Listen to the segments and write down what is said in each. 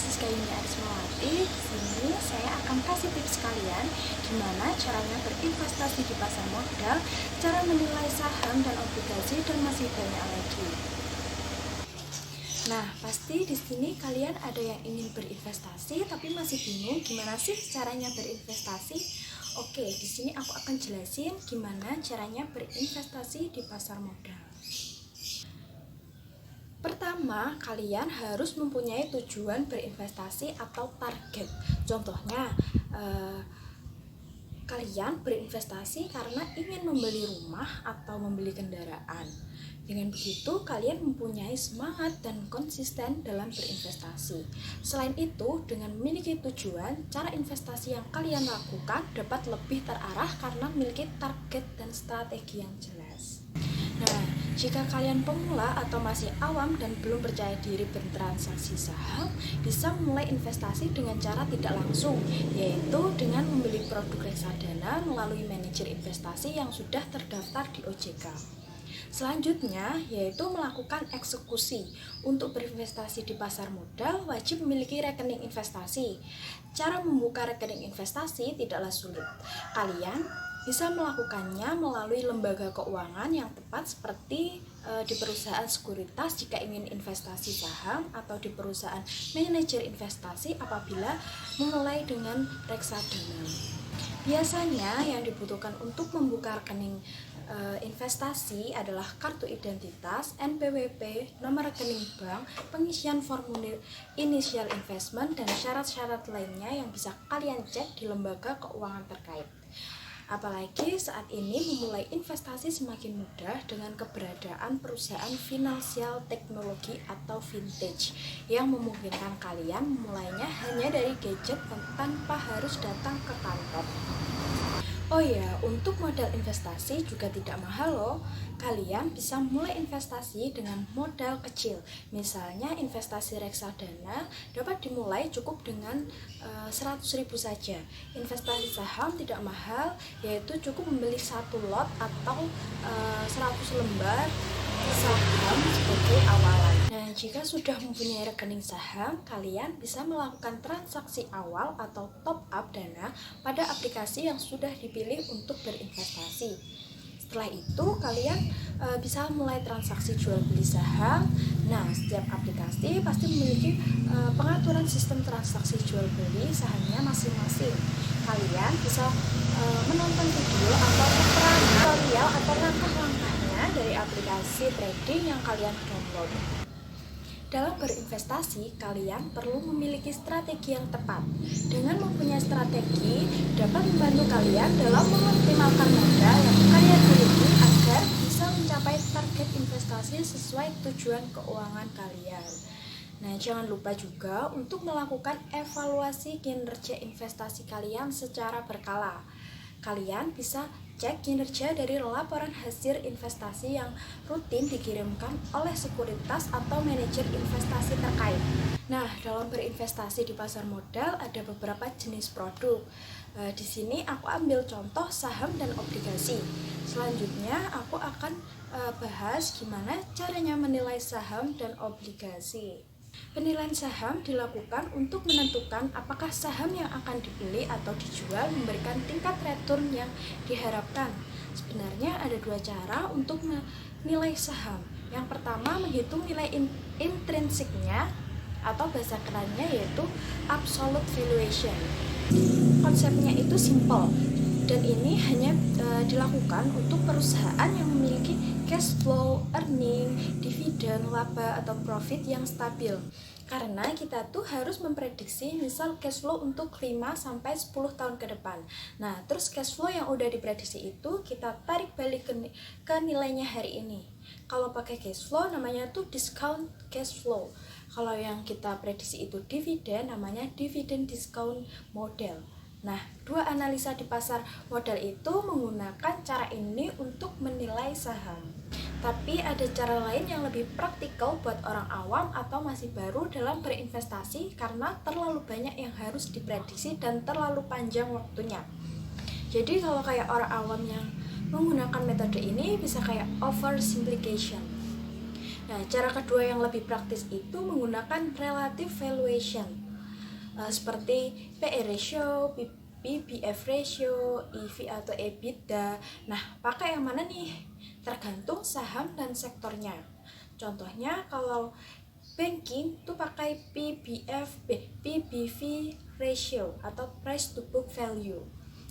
Siska Yuni Arismawati. Di sini saya akan kasih tips kalian gimana caranya berinvestasi di pasar modal, cara menilai saham dan obligasi, dan masih banyak lagi. Nah, pasti di sini kalian ada yang ingin berinvestasi tapi masih bingung gimana sih caranya berinvestasi. Oke, di sini aku akan jelasin gimana caranya berinvestasi di pasar modal. Pertama, kalian harus mempunyai tujuan berinvestasi atau target. Contohnya, kalian berinvestasi karena ingin membeli rumah atau membeli kendaraan. Dengan begitu, kalian mempunyai semangat dan konsisten dalam berinvestasi. Selain itu, dengan memiliki tujuan, cara investasi yang kalian lakukan dapat lebih terarah karena memiliki target dan strategi yang jelas. Nah, jika kalian pemula atau masih awam dan belum percaya diri bertransaksi saham, bisa mulai investasi dengan cara tidak langsung, yaitu dengan membeli produk reksadana melalui manajer investasi yang sudah terdaftar di OJK. Selanjutnya, yaitu melakukan eksekusi. Untuk berinvestasi di pasar modal, wajib memiliki rekening investasi. Cara membuka rekening investasi tidaklah sulit. Kalian bisa melakukannya melalui lembaga keuangan yang tepat seperti di perusahaan sekuritas jika ingin investasi saham, atau di perusahaan manajer investasi apabila memulai dengan reksadana. Biasanya yang dibutuhkan untuk membuka rekening investasi adalah kartu identitas, NPWP, nomor rekening bank, pengisian formulir initial investment, dan syarat-syarat lainnya yang bisa kalian cek di lembaga keuangan terkait. Apalagi saat ini memulai investasi semakin mudah dengan keberadaan perusahaan finansial teknologi atau vintage yang memungkinkan kalian memulainya hanya dari gadget dan tanpa harus datang ke kantor. Oh ya, untuk modal investasi juga tidak mahal loh. Kalian bisa mulai investasi dengan modal kecil. Misalnya investasi reksadana dapat dimulai cukup dengan 100.000 saja. Investasi saham tidak mahal, yaitu cukup membeli satu lot atau 100 lembar saham sebagai awalan. Nah, jika sudah mempunyai rekening saham, kalian bisa melakukan transaksi awal atau top up dana pada aplikasi yang sudah dipilih untuk berinvestasi. Setelah itu, kalian bisa mulai transaksi jual beli saham. Nah, setiap aplikasi pasti memiliki pengaturan sistem transaksi jual beli sahamnya masing-masing. Kalian bisa menonton video atau tutorial atau langkah-langkahnya dari aplikasi trading yang kalian download. Dalam berinvestasi, kalian perlu memiliki strategi yang tepat. Dengan mempunyai strategi, dapat membantu kalian dalam mengoptimalkan modal yang kalian miliki agar bisa mencapai target investasi sesuai tujuan keuangan kalian. Nah, jangan lupa juga untuk melakukan evaluasi kinerja investasi kalian secara berkala. Kalian bisa cek kinerja dari laporan hasil investasi yang rutin dikirimkan oleh sekuritas atau manajer investasi terkait. Nah, dalam berinvestasi di pasar modal ada beberapa jenis produk. Di sini aku ambil contoh saham dan obligasi. Selanjutnya aku akan bahas gimana caranya menilai saham dan obligasi. Penilaian saham dilakukan untuk menentukan apakah saham yang akan dibeli atau dijual memberikan tingkat return yang diharapkan. Sebenarnya ada dua cara untuk menilai saham. Yang pertama, menghitung nilai intrinsiknya atau bahasa kerennya yaitu absolute valuation. Konsepnya itu simple dan ini hanya dilakukan untuk perusahaan yang memiliki cash flow, earning, dividen, laba atau profit yang stabil. Karena kita tuh harus memprediksi misal cash flow untuk 5-10 tahun ke depan. Nah, terus cash flow yang udah diprediksi itu kita tarik balik ke nilainya hari ini. Kalau pakai cash flow namanya tuh discount cash flow. Kalau yang kita prediksi itu dividen namanya dividend discount model. Nah, dua analisa di pasar modal itu menggunakan cara ini untuk menilai saham. Tapi ada cara lain yang lebih praktikal buat orang awam atau masih baru dalam berinvestasi karena terlalu banyak yang harus diprediksi dan terlalu panjang waktunya. Jadi kalau kayak orang awam yang menggunakan metode ini bisa kayak oversimplification. Nah, cara kedua yang lebih praktis itu menggunakan relative valuation. seperti PE ratio, PBF ratio, EV atau EBITDA. Nah, pakai yang mana nih? Tergantung saham dan sektornya. Contohnya kalau banking tuh pakai PBV ratio atau price to book value.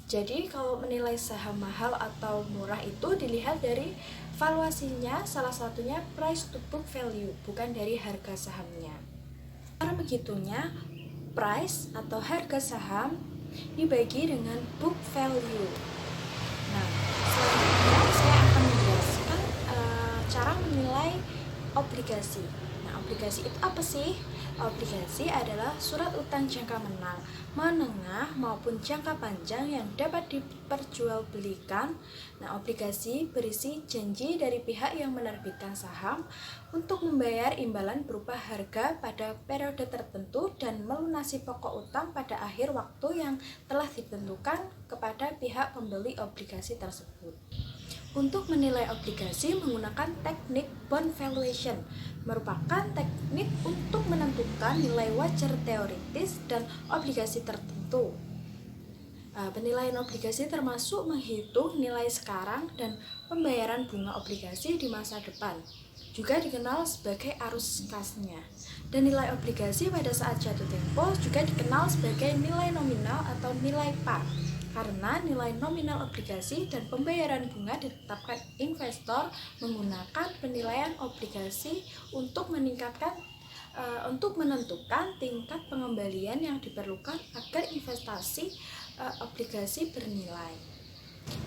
Jadi kalau menilai saham mahal atau murah itu dilihat dari valuasinya, salah satunya price to book value, bukan dari harga sahamnya. Cara begitunya, price atau harga saham dibagi dengan book value. Nah, selanjutnya saya akan menjelaskan cara menilai obligasi. Nah, obligasi itu apa sih? Obligasi adalah surat utang jangka menengah maupun jangka panjang yang dapat diperjualbelikan. Nah, obligasi berisi janji dari pihak yang menerbitkan saham untuk membayar imbalan berupa harga pada periode tertentu dan melunasi pokok utang pada akhir waktu yang telah ditentukan kepada pihak pembeli obligasi tersebut. Untuk menilai obligasi menggunakan teknik bond valuation, merupakan teknik untuk menentukan nilai wajar teoritis dan obligasi tertentu. Penilaian obligasi termasuk menghitung nilai sekarang dan pembayaran bunga obligasi di masa depan, juga dikenal sebagai arus kasnya. Dan nilai obligasi pada saat jatuh tempo juga dikenal sebagai nilai nominal atau nilai par. Karena nilai nominal obligasi dan pembayaran bunga ditetapkan investor menggunakan penilaian obligasi untuk menentukan tingkat pengembalian yang diperlukan agar investasi obligasi bernilai.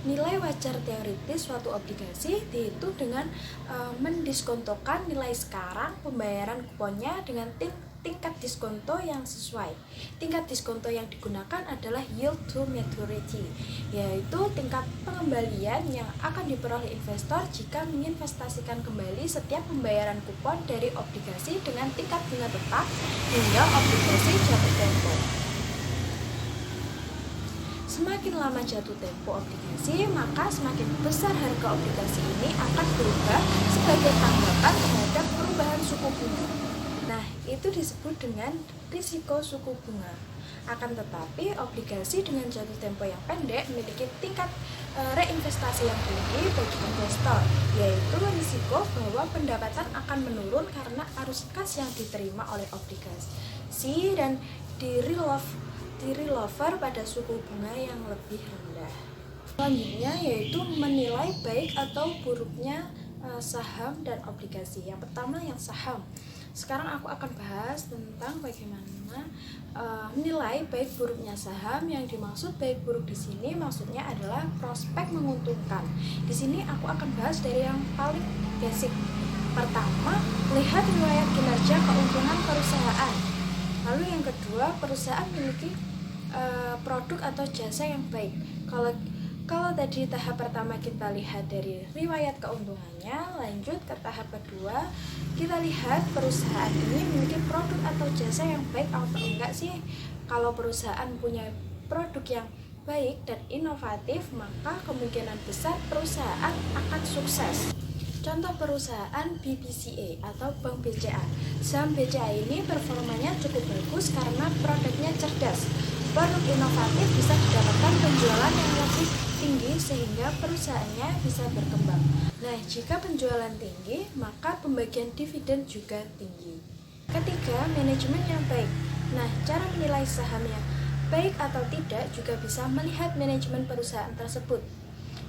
Nilai wajar teoritis suatu obligasi dihitung dengan mendiskontokan nilai sekarang pembayaran kuponnya dengan tingkat diskonto yang sesuai. Tingkat diskonto yang digunakan adalah yield to maturity, yaitu tingkat pengembalian yang akan diperoleh investor jika menginvestasikan kembali setiap pembayaran kupon dari obligasi dengan tingkat bunga tetap hingga obligasi jatuh tempo. Semakin lama jatuh tempo obligasi, maka semakin besar harga obligasi ini akan berubah sebagai tanggapan terhadap perubahan suku bunga. Nah, itu disebut dengan risiko suku bunga. Akan tetapi, obligasi dengan jatuh tempo yang pendek memiliki tingkat reinvestasi yang tinggi bagi investor, yaitu risiko bahwa pendapatan akan menurun karena arus kas yang diterima oleh obligasi dan di-rollover pada suku bunga yang lebih rendah. Selanjutnya yaitu menilai baik atau buruknya saham dan obligasi. Yang pertama yang saham. Sekarang aku akan bahas tentang bagaimana menilai baik buruknya saham. Yang dimaksud baik buruk di sini maksudnya adalah prospek menguntungkan. Di sini aku akan bahas dari yang paling basic. Pertama, lihat riwayat kinerja keuntungan perusahaan. Lalu yang kedua, perusahaan memiliki produk atau jasa yang baik. Kalau tadi tahap pertama kita lihat dari riwayat keuntungannya, lanjut ke tahap kedua, kita lihat perusahaan ini memiliki produk atau jasa yang baik atau enggak sih. Kalau perusahaan punya produk yang baik dan inovatif, maka kemungkinan besar perusahaan akan sukses. Contoh perusahaan BBCA atau Bank BCA. Saham BCA ini performanya cukup bagus karena produknya cerdas. Produk inovatif bisa mendapatkan penjualan yang lebih tinggi sehingga perusahaannya bisa berkembang. Nah, jika penjualan tinggi, maka pembagian dividen juga tinggi. Ketiga, manajemen yang baik. Nah, cara menilai saham yang baik atau tidak juga bisa melihat manajemen perusahaan tersebut.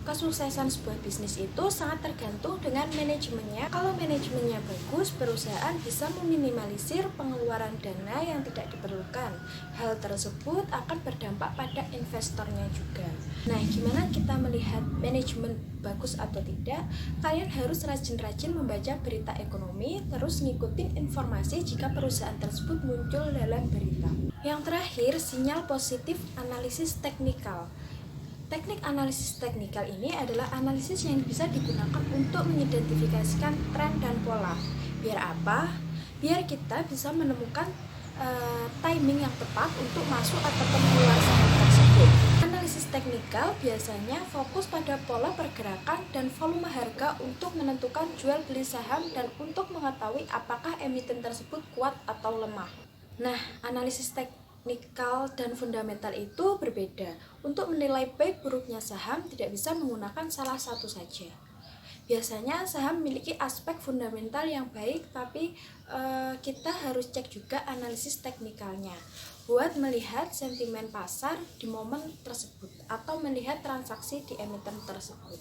Kesuksesan sebuah bisnis itu sangat tergantung dengan manajemennya. Kalau manajemennya bagus, perusahaan bisa meminimalisir pengeluaran dana yang tidak diperlukan. Hal tersebut akan berdampak pada investornya juga. Nah, gimana kita melihat manajemen bagus atau tidak? Kalian harus rajin-rajin membaca berita ekonomi, terus ngikutin informasi jika perusahaan tersebut muncul dalam berita. Yang terakhir, sinyal positif analisis teknikal. Teknik analisis teknikal ini adalah analisis yang bisa digunakan untuk mengidentifikasikan tren dan pola. Biar apa? Biar kita bisa menemukan timing yang tepat untuk masuk atau keluar saham tersebut. Analisis teknikal biasanya fokus pada pola pergerakan dan volume harga untuk menentukan jual beli saham dan untuk mengetahui apakah emiten tersebut kuat atau lemah. Nah, analisis teknikal dan fundamental itu berbeda. Untuk menilai baik buruknya saham tidak bisa menggunakan salah satu saja. Biasanya saham memiliki aspek fundamental yang baik, tapi kita harus cek juga analisis teknikalnya buat melihat sentimen pasar di momen tersebut atau melihat transaksi di emiten tersebut.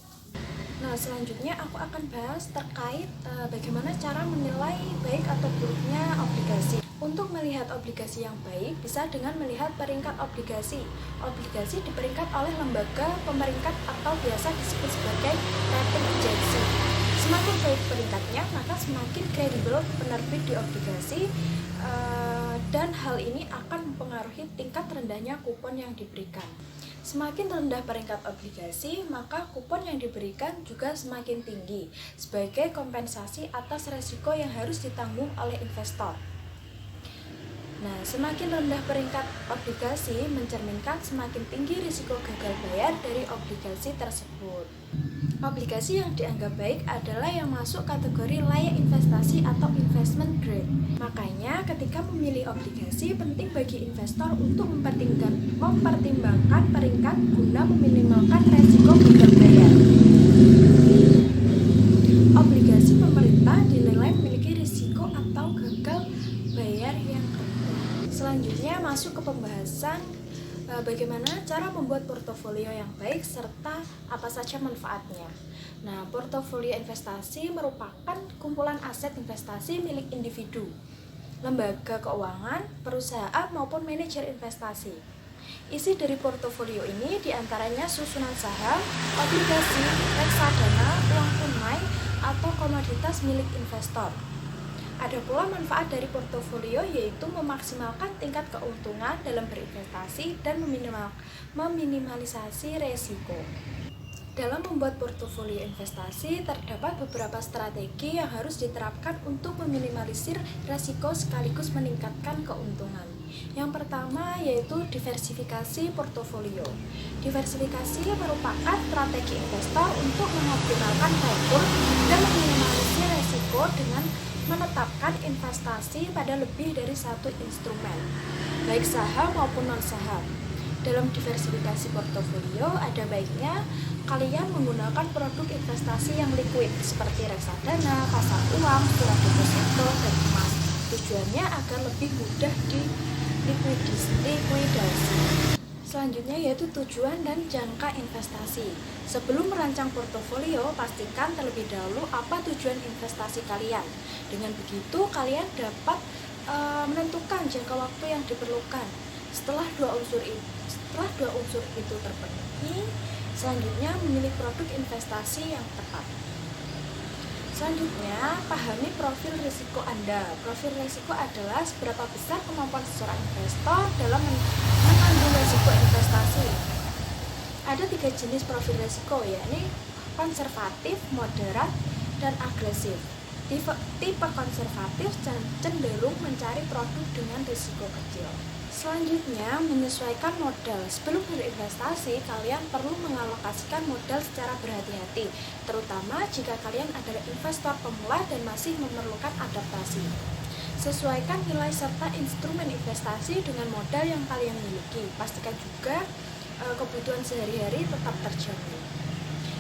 Nah, selanjutnya aku akan bahas terkait bagaimana cara menilai baik atau buruknya obligasi. Untuk melihat obligasi yang baik bisa dengan melihat peringkat obligasi. Obligasi diperingkat oleh lembaga pemeringkat atau biasa disebut sebagai rating agency. Semakin baik peringkatnya, maka semakin kredibel penerbit di obligasi, dan hal ini akan mempengaruhi tingkat rendahnya kupon yang diberikan. Semakin rendah peringkat obligasi, maka kupon yang diberikan juga semakin tinggi sebagai kompensasi atas resiko yang harus ditanggung oleh investor. Nah, semakin rendah peringkat obligasi mencerminkan semakin tinggi risiko gagal bayar dari obligasi tersebut. Obligasi yang dianggap baik adalah yang masuk kategori layak investasi atau investment grade. Makanya ketika memilih obligasi, penting bagi investor untuk mempertimbangkan peringkat guna meminimalkan resiko gagal bayar. Obligasi pemerintah dinilai memiliki risiko atau gagal bayar yang rendah. Selanjutnya masuk ke pembahasan bagaimana cara membuat portofolio yang baik serta apa saja manfaatnya. Nah, portofolio investasi merupakan kumpulan aset investasi milik individu, lembaga keuangan, perusahaan maupun manajer investasi. Isi dari portofolio ini diantaranya susunan saham, obligasi, reksadana, uang tunai, atau komoditas milik investor. Ada pula manfaat dari portofolio, yaitu memaksimalkan tingkat keuntungan dalam berinvestasi dan meminimalisasi resiko. Dalam membuat portofolio investasi, terdapat beberapa strategi yang harus diterapkan untuk meminimalisir resiko sekaligus meningkatkan keuntungan. Yang pertama yaitu diversifikasi portofolio. Diversifikasi merupakan strategi investor untuk mengoptimalkan return dan meminimalisir resiko dengan menetapkan investasi pada lebih dari satu instrumen, baik saham maupun non-saham. Dalam diversifikasi portofolio, ada baiknya kalian menggunakan produk investasi yang liquid seperti reksadana, pasar uang, surat deposito, dan emas. Tujuannya agar lebih mudah likuidasi. Selanjutnya yaitu tujuan dan jangka investasi. Sebelum merancang portofolio, pastikan terlebih dahulu apa tujuan investasi kalian. Dengan begitu, kalian dapat menentukan jangka waktu yang diperlukan. Setelah dua unsur itu terpenuhi, selanjutnya memilih produk investasi yang tepat. Selanjutnya, pahami profil risiko Anda. Profil risiko adalah seberapa besar kemampuan seorang investor dalam menanggung risiko investasi. Ada 3 jenis profil risiko, yakni konservatif, moderat, dan agresif. Tipe konservatif cenderung mencari produk dengan risiko kecil. Selanjutnya, menyesuaikan modal. Sebelum berinvestasi, kalian perlu mengalokasikan modal secara berhati-hati, terutama jika kalian adalah investor pemula dan masih memerlukan adaptasi. Sesuaikan nilai serta instrumen investasi dengan modal yang kalian miliki. Pastikan juga kebutuhan sehari-hari tetap terjamin.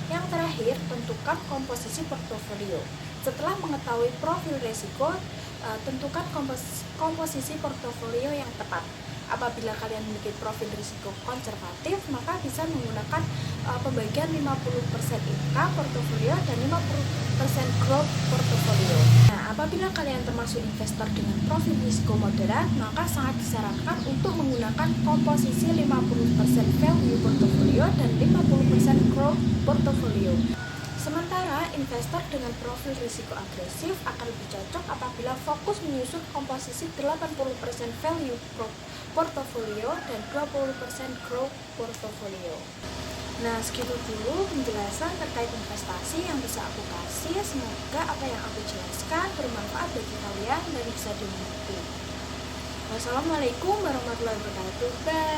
Yang terakhir, tentukan komposisi portofolio. Setelah mengetahui profil risiko, tentukan komposisi portofolio yang tepat. Apabila kalian memiliki profil risiko konservatif, maka bisa menggunakan pembagian 50% income portofolio dan 50% growth portofolio. Nah, apabila kalian termasuk investor dengan profil risiko moderat, maka sangat disarankan untuk menggunakan komposisi 50% value portofolio dan 50% growth portofolio. Sementara investor dengan profil risiko agresif akan lebih cocok apabila fokus menyusun komposisi 80% value portofolio dan 20% growth portofolio. Nah, segitu dulu penjelasan terkait investasi yang bisa aku kasih. Semoga apa yang aku jelaskan bermanfaat bagi kalian dan bisa dimengerti. Wassalamualaikum warahmatullahi wabarakatuh. Bye.